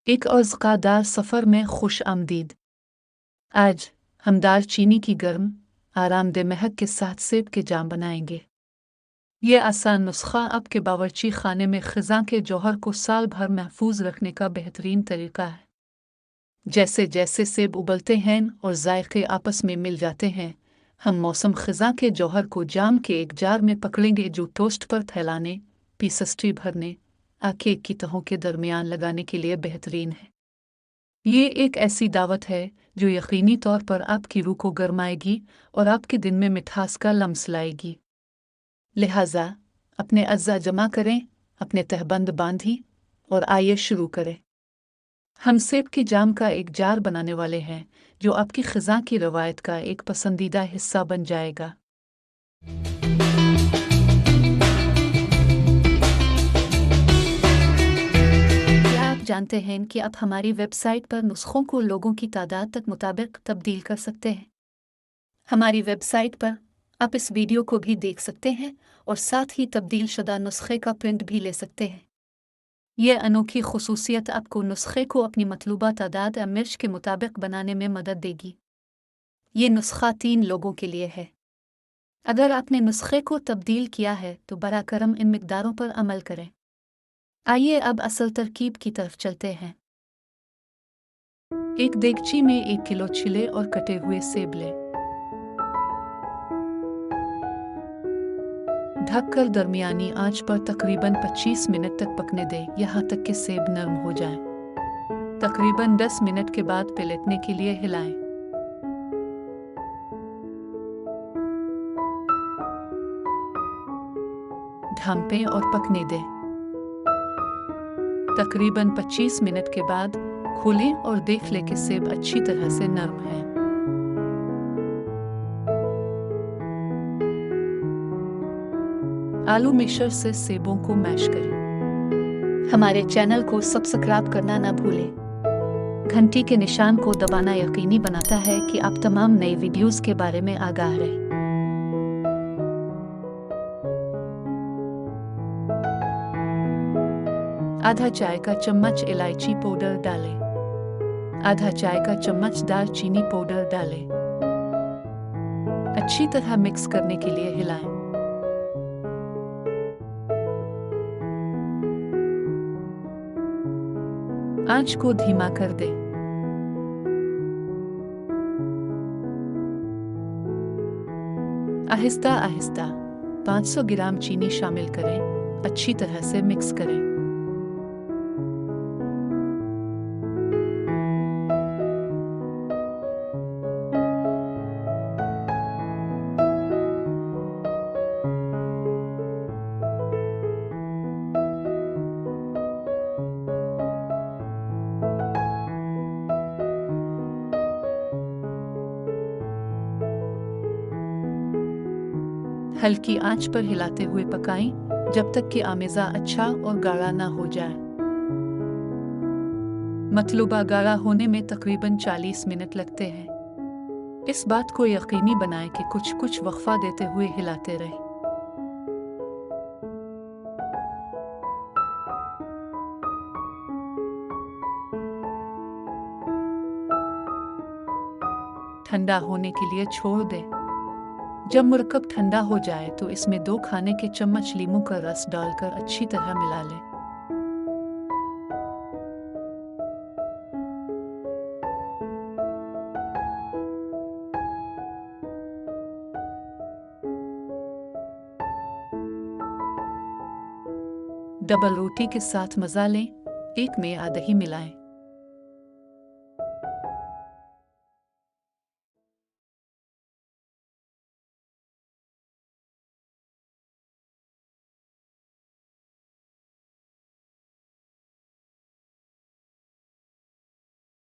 एक औज़क़ादार सफ़र में खुश आमदीद। आज हम दालचीनी की गर्म, आरामदेह महक के साथ सेब के जाम बनाएंगे। ये आसान नुस्खा आपके बावर्ची खाने में ख़ज़ा के जौहर को साल भर महफूज रखने का बेहतरीन तरीका है। जैसे जैसे सेब उबलते हैं और जायके आपस में मिल जाते हैं, हम मौसम ख़ज़ा के जौहर को जाम के एक जार में पकड़ेंगे जो टोस्ट पर फैलाने, पेस्ट्री भरने, केक की तहों के दरमियान लगाने के लिए बेहतरीन है। ये एक ऐसी दावत है जो यकीनी तौर पर आपकी रूह को गरमाएगी और आपके दिन में मिठास का लम्स लाएगी। लिहाजा अपने अज़्ज़ा जमा करें, अपने तहबंद बांधी और आइए शुरू करें। हम सेब के जाम का एक जार बनाने वाले हैं जो आपकी ख़ज़ा की रवायत का एक पसंदीदा हिस्सा बन जाएगा। क्या आप जानते हैं कि आप हमारी वेबसाइट पर नुस्खों को लोगों की तादाद तक मुताबिक तब्दील कर सकते हैं? हमारी वेबसाइट पर आप इस वीडियो को भी देख सकते हैं और साथ ही तब्दील शुदा नुस्खे का प्रिंट भी ले सकते हैं। यह अनोखी खुसूसियत आपको नुस्खे को अपनी मतलूबा तादाद या मिर्च के मुताबिक बनाने में मदद देगी। ये नुस्खा 3 लोगों के लिए है। अगर आपने नुस्खे को तब्दील किया है तो बरा करम इन मिकदारों पर अमल करें। आइए अब असल तरकीब की तरफ चलते हैं। एक देगची में 1 किलो छिले और कटे हुए सेब लें। ढककर दरमियानी आंच पर तकरीबन 25 मिनट तक पकने दें, यहाँ तक कि सेब नरम हो जाएं। तकरीबन 10 मिनट के बाद पलटने के लिए हिलाएं। ढांपें और पकने दें। तकरीबन 25 मिनट के बाद खोलें और देख लें कि सेब अच्छी तरह से नरम है। आलू मिक्सर से सेबों को मैश करें। हमारे चैनल को सब्सक्राइब करना ना भूलें। घंटी के निशान को दबाना यकीनी बनाता है कि आप तमाम नई वीडियोस के बारे में आगाह रहें। आधा चाय का चम्मच इलायची पाउडर डालें। आधा चाय का चम्मच दालचीनी पाउडर डालें। अच्छी तरह मिक्स करने के लिए हिलाएं। आंच को धीमा कर दें। आहिस्ता आहिस्ता 500 ग्राम चीनी शामिल करें। अच्छी तरह से मिक्स करें। हल्की आंच पर हिलाते हुए पकाएं जब तक कि आमेज़ा अच्छा और गाढ़ा ना हो जाए। मतलूबा गाढ़ा होने में तकरीबन 40 मिनट लगते हैं। इस बात को यकीनी बनाएं कि कुछ कुछ वक्फा देते हुए हिलाते रहें। ठंडा होने के लिए छोड़ दें। जब मुरक्कब ठंडा हो जाए तो इसमें 2 खाने के चम्मच लीमू का रस डालकर अच्छी तरह मिला लें। डबल रोटी के साथ मज़ा लें। एक में आधा ही मिलाएं।